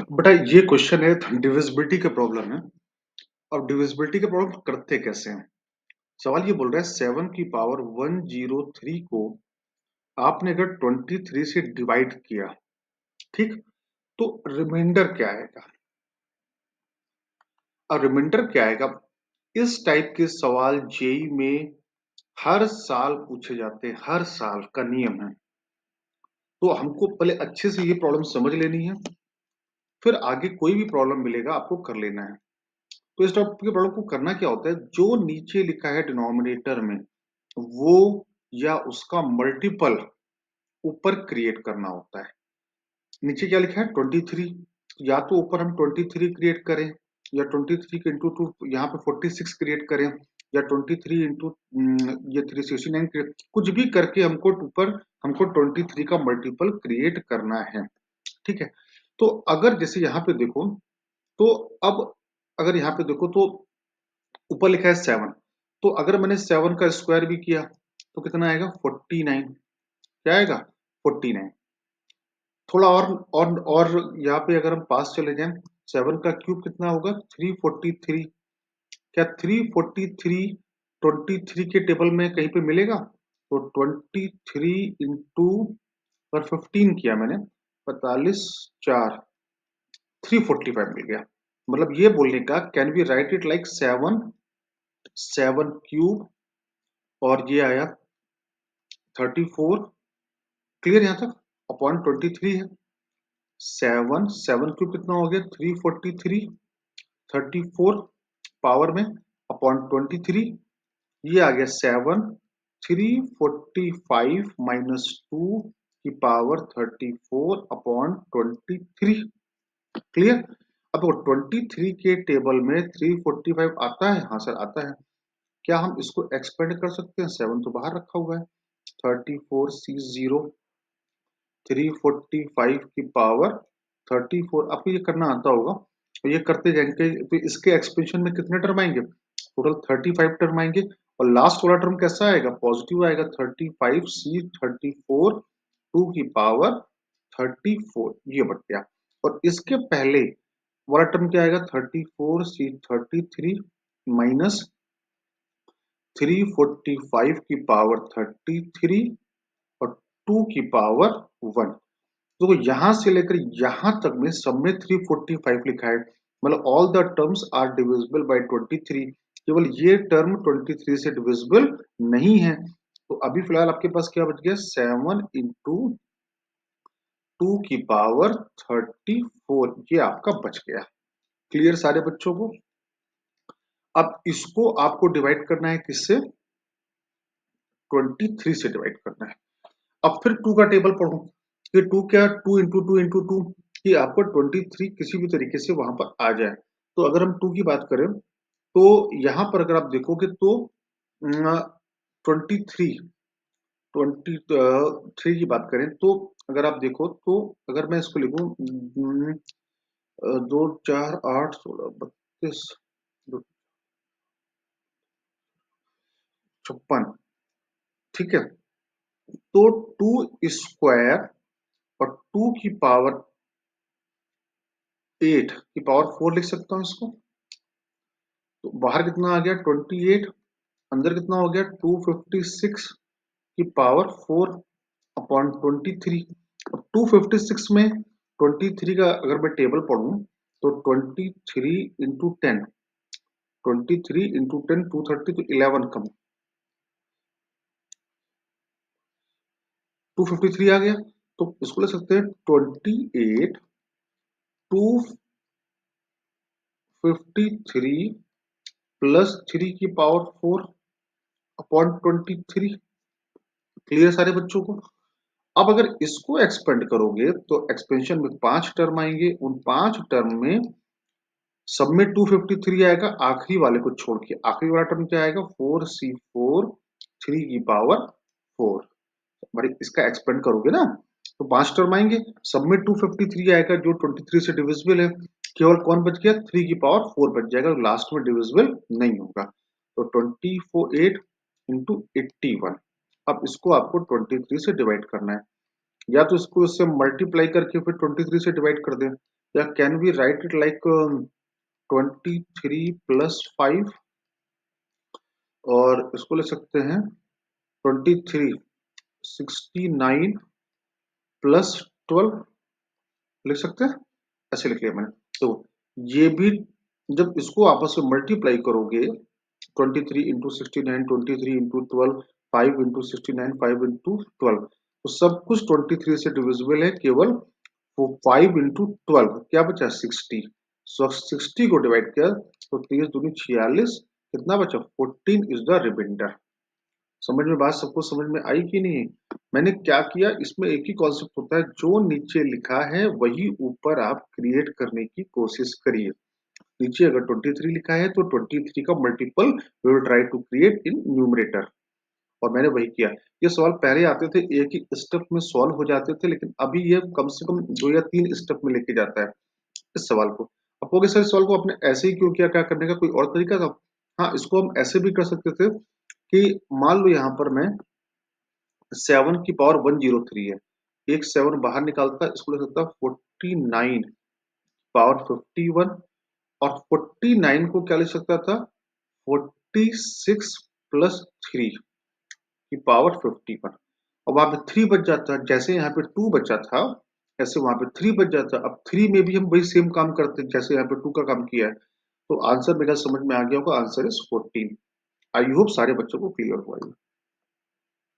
बेटा ये क्वेश्चन है डिविजिबिलिटी का प्रॉब्लम है। अब डिविजिबिलिटी का प्रॉब्लम करते कैसे हैं? सवाल ये बोल रहा है 7 की पावर 103 को आपने अगर 23 से डिवाइड किया, ठीक, तो रिमाइंडर क्या आएगा? और रिमाइंडर क्या आएगा? इस टाइप के सवाल जेई में हर साल पूछे जाते हैं, हर साल का नियम है। तो हमको पहले अच्छे से ये प्रॉब्लम समझ लेनी है, फिर आगे कोई भी प्रॉब्लम मिलेगा आपको कर लेना है। तो इस टाइप के प्रॉब्लम को करना क्या होता है, जो नीचे लिखा है डिनोमिनेटर में वो या उसका मल्टीपल ऊपर क्रिएट करना होता है। नीचे क्या लिखा है 23, या तो ऊपर हम 23 क्रिएट करें या 23 के इंटू टू यहाँ पे 46 क्रिएट करें या 23 इंटू ये 369 क्रिएट, कुछ भी करके हमको ऊपर हमको 23 का मल्टीपल क्रिएट करना है। ठीक है, तो अगर जैसे यहाँ पे देखो, तो अब अगर यहाँ पे देखो तो ऊपर लिखा है 7, तो अगर मैंने 7 का स्क्वायर भी किया तो कितना आएगा 49। क्या आएगा 49। थोड़ा और यहाँ पे अगर हम पास चले जाएं, 7 का क्यूब कितना होगा 343। क्या 343 23 के टेबल में कहीं पे मिलेगा? तो 23 इंटू पर 15 किया मैंने, 45 4 345 मिल गया। मतलब ये बोलने का can be right it like 7 7 cube, और ये आया 34। क्लियर यहाँ तक? अपॉन 23 है। 7 7 क्यूब कितना हो गया 343, 34 पावर में अपॉन 23, ये आ गया 7 345 माइनस 2 की पावर 34 अपॉन 23। क्लियर? अब 23 के टेबल में 345 आता है? हाँ सर आता है। क्या हम इसको एक्सपेंड कर सकते हैं? 7 तो बाहर रखा हुआ है। 34 C0 345 की पावर 34। आपको ये करना आता होगा, तो ये करते जाएंगे तो इसके एक्सपेंशन में कितने टर्म आएंगे? टोटल 35 टर्म आएंगे। और लास्ट वाला टर्म कैसा आएगा? पॉजिटिव आएगा। 35C34 2 की पावर 34, ये बट गया। और इसके पहले वाला टर्म क्या आएगा? 34C33 माइनस 345 की पावर 33 और 2 की पावर 1। तो यहां से लेकर यहां तक में सब में 345 लिखा है। मतलब all the terms are divisible by 23। केवल ये टर्म 23 से डिविजिबल नहीं है। तो अभी फिलहाल आपके पास क्या बच गया? 7 इंटू 2 की पावर 34, ये आपका बच गया। क्लियर सारे बच्चों को? अब इसको आपको डिवाइड करना है किससे? 23 से डिवाइड करना है। अब फिर 2 का टेबल पढ़ो। ये 2 क्या? 2 इंटू टू इंटू टू, कि आपको 23 किसी भी तरीके से वहां पर आ जाए। तो अगर हम 2 की बात करें तो यहां पर अगर आप देखोगे तो 23 की बात करें तो अगर आप देखो तो अगर मैं इसको लिखूं 2 4 8 16 32 56, ठीक है। तो 2 स्क्वायर और 2 की पावर 8 की पावर 4 लिख सकता हूं इसको। तो बाहर कितना आ गया 28, अंदर कितना हो गया 256 की पावर 4 अपॉन 23। अब 256 में 23 का अगर मैं टेबल पढ़ूं तो 23 इंटू 10, 23 इंटू 10 230, तो 11 कम 253 आ गया। तो इसको ले सकते हैं 28 253 प्लस 3 की पावर 4 अपॉन 23। क्लियर सारे बच्चों को? अब अगर इसको एक्सपेंड करोगे तो एक्सपेंशन में 5 टर्म आएंगे। उन 5 टर्म में सब में 253 आएगा, आखिरी वाले को छोड़ के। आखिरी वाला टर्म क्या आएगा? 4C4 3 की पावर 4। भाई इसका एक्सपेंड करोगे ना तो 5 टर्म आएंगे, सब में 253 आएगा जो 23 से डिविजिबल है। केवल कौन बच गया? 3 की पावर 4 बच जाएगा, लास्ट में डिविजिबल नहीं होगा। तो 24 8 इंटू 81। अब इसको आपको 23 से डिवाइड करना है। या तो इसको इससे मल्टीप्लाई करके फिर 23 से डिवाइड कर दें, या can we write it like 23 + 5, और इसको ले सकते हैं 23 69 + 12 लिख सकते हैं, ऐसे लिख लिया मैंने। तो ये भी जब इसको आपस में मल्टीप्लाई करोगे, 23 × 69, 23 × 12, 5 × 69, 5 × 12, तो सब कुछ 23 से डिविजिबल है, केवल वो 5 × 12 क्या बचा 60। सो 60 को डिवाइड किया तो 30 दूनी 46, कितना बचा 14 इज द रिमाइंडर। समझ में बात सबको समझ में आई कि नहीं? मैंने क्या किया, इसमें एक ही कॉन्सेप्ट होता है, जो नीचे लिखा है वही ऊपर आप क्रिएट करने की कोशिश करिए। नीचे अगर 23 लिखा है तो 23 का multiple we will try to create in numerator, और मैंने वही किया। ये सवाल पहले आते थे एक ही स्टेप में सॉल्व हो जाते थे, लेकिन अभी ये कम से कम 2 या 3 स्टेप में लेके जाता है इस सवाल को। अब कहोगे सर इस सवाल को आपने ऐसे ही क्यों किया, क्या करने का कोई और तरीका था? हाँ, इसको हम ऐसे भी कर सकते थे कि मान लो यहाँ पर मैं 7 की पावर 103 है, एक 7 बाहर निकालता, इसको लिख सकता 49 पावर 51, और 49 को क्या लिख सकता था 46 + 3 की पावर 51। अब वहां पे 3 बच जाता, जैसे यहाँ पे 2 बचा था ऐसे वहां पे 3 बच जाता। अब 3 में भी हम वही सेम काम करते जैसे यहाँ पे 2 का काम किया है। तो आंसर मेरा समझ में आ गया होगा, आंसर इज 14। आई होप सारे बच्चों को क्लियर हुआ है।